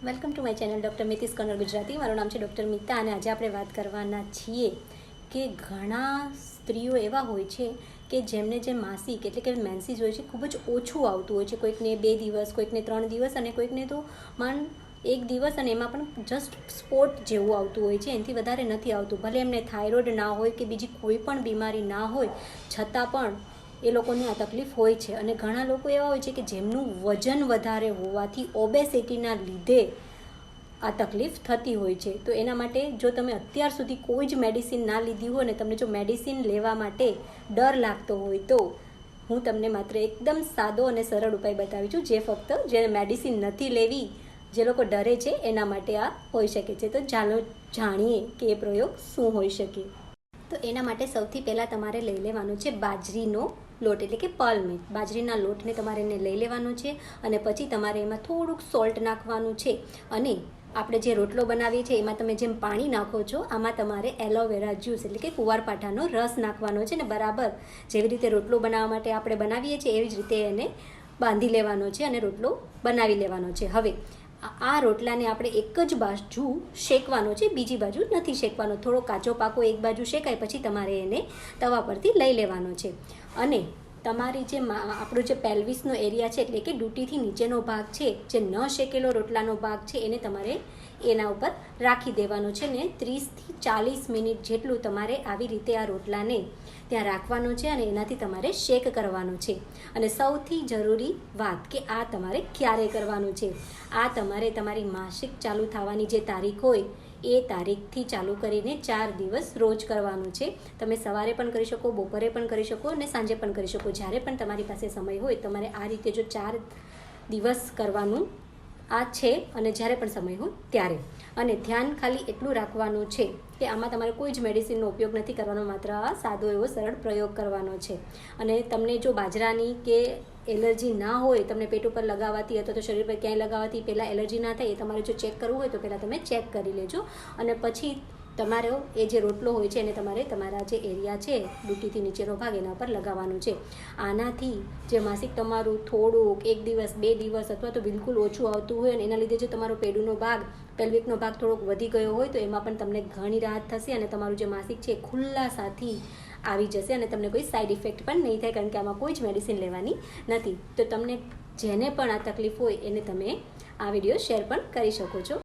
Welcome to my channel doctor મિતિસ કન્નડ ગુજરાતી. મારું નામ છે ડૉક્ટર મિતા અને આજે આપણે વાત કરવાના છીએ કે ઘણા સ્ત્રીઓ એવા હોય છે કે જેમને જે માસિક એટલે કે મેન્સીસ હોય છે ખૂબ જ ઓછું આવતું હોય છે. કોઈકને 2 દિવસ, કોઈકને 3 દિવસ અને કોઈકને તો 1 દિવસ, અને એમાં પણ જસ્ટ સ્પોટ જેવું આવતું હોય છે, એનાથી વધારે નથી આવતું. ભલે એમને થાઇરોઇડ ના હોય કે બીજી કોઈ પણ બીમારી ના હોય છતાં પણ એ લોકોને આ તકલીફ હોય છે. અને ઘણા લોકો એવા હોય છે કે જેમનું વજન વધારે હોવાથી ઓબેસિટીના લીધે આ તકલીફ થતી હોય છે. તો એના માટે જો તમે અત્યાર સુધી કોઈ જ મેડિસિન ના લીધી હોય ને તમને જો મેડિસિન લેવા માટે ડર લાગતો હોય તો હું તમને માત્ર એકદમ સાદો અને સરળ ઉપાય બતાવી છું, જે ફક્ત જે મેડિસિન નથી લેવી, જે લોકો ડરે છે એના માટે આ હોઈ શકે છે. તો ચાલો જાણીએ કે એ પ્રયોગ શું હોઈ શકે. તો એના માટે સૌથી પહેલાં તમારે લઈ લેવાનો છે બાજરીનો લોટ એટલે કે પલ મિલ્ક. બાજરીના લોટને તમારે એને લઈ લેવાનો છે અને પછી તમારે એમાં થોડુંક સોલ્ટ નાખવાનું છે. અને આપણે જે રોટલો બનાવીએ છીએ એમાં તમે જેમ પાણી નાખો છો આમાં તમારે એલોવેરા જ્યુસ એટલે કે કુંવારપાઠાનો રસ નાખવાનો છે ને બરાબર જેવી રીતે રોટલો બનાવવા માટે આપણે બનાવીએ છીએ એવી જ રીતે એને બાંધી લેવાનો છે અને રોટલો બનાવી લેવાનો છે. હવે આ રોટલાને આપણે એક જ બાજુ શેકવાનો છે, બીજી બાજુ નથી શેકવાનો. થોડો કાચો પાકો એક બાજુ શેકાય પછી તમારે એને તવા પરથી લઈ લેવાનો છે. અને તમારી જે આપણો જે પેલ્વિસનો એરિયા છે એટલે કે ડૂટીથી નીચેનો ભાગ છે, જે ન શેકેલો રોટલાનો ભાગ છે, એને તમારે એના ઉપર રાખી દેવાનો છે ને 30થી 40 મિનિટ જેટલું તમારે આવી રીતે આ રોટલાને ત્યાં રાખવાનો છે અને એનાથી તમારે શેક કરવાનો છે. અને સૌથી જરૂરી વાત કે આ તમારે ક્યારે કરવાનું છે, આ તમારે તમારી માસિક ચાલુ થવાની જે તારીખ હોય એ તારીખથી ચાલુ કરીને 4 દિવસ રોજ કરવાનું છે. તમે સવારે પણ કરી શકો, બપોરે પણ કરી શકો અને સાંજે પણ કરી શકો. જ્યારે પણ તમારી પાસે સમય હોય તમારે આ રીતે જો 4 દિવસ કરવાનું આ છે અને જ્યારે પણ સમય હોય ત્યારે. અને ધ્યાન ખાલી એટલું રાખવાનું છે કે આમાં તમારે કોઈ જ મેડિસિનનો ઉપયોગ નથી કરવાનો, માત્ર આ સાદો એવો સરળ પ્રયોગ કરવાનો છે. અને તમને જો બાજરાની કે એલર્જી ના હોય, તમને પેટ ઉપર લગાવવાથી અથવા તો શરીર પર ક્યાંય લગાવવાથી પહેલાં એલર્જી ના થાય એ તમારે જો ચેક કરવું હોય તો પહેલાં તમે ચેક કરી લેજો. અને પછી તમારો એ જે રોટલો હોય છે એને તમારે તમારા જે એરિયા છે ડૂટીથી નીચેનો ભાગ એના પર લગાવવાનું છે. આનાથી જે માસિક તમારું થોડુંક 1 દિવસ 2 દિવસ અથવા તો બિલકુલ ઓછું આવતું હોય અને એના લીધે જો તમારો પેડુનો ભાગ પેલ્વિકનો ભાગ થોડોક વધી ગયો હોય તો એમાં પણ તમને ઘણી રાહત થશે અને તમારું જે માસિક છે એ ખુલ્લાસાથી આવી જશે અને તમને કોઈ સાઈડ ઇફેક્ટ પણ નહીં થાય, કારણ કે આમાં કોઈ જ મેડિસિન લેવાની નથી. તો તમને જેને પણ આ તકલીફ હોય એને તમે આ વિડીયો શેર પણ કરી શકો છો.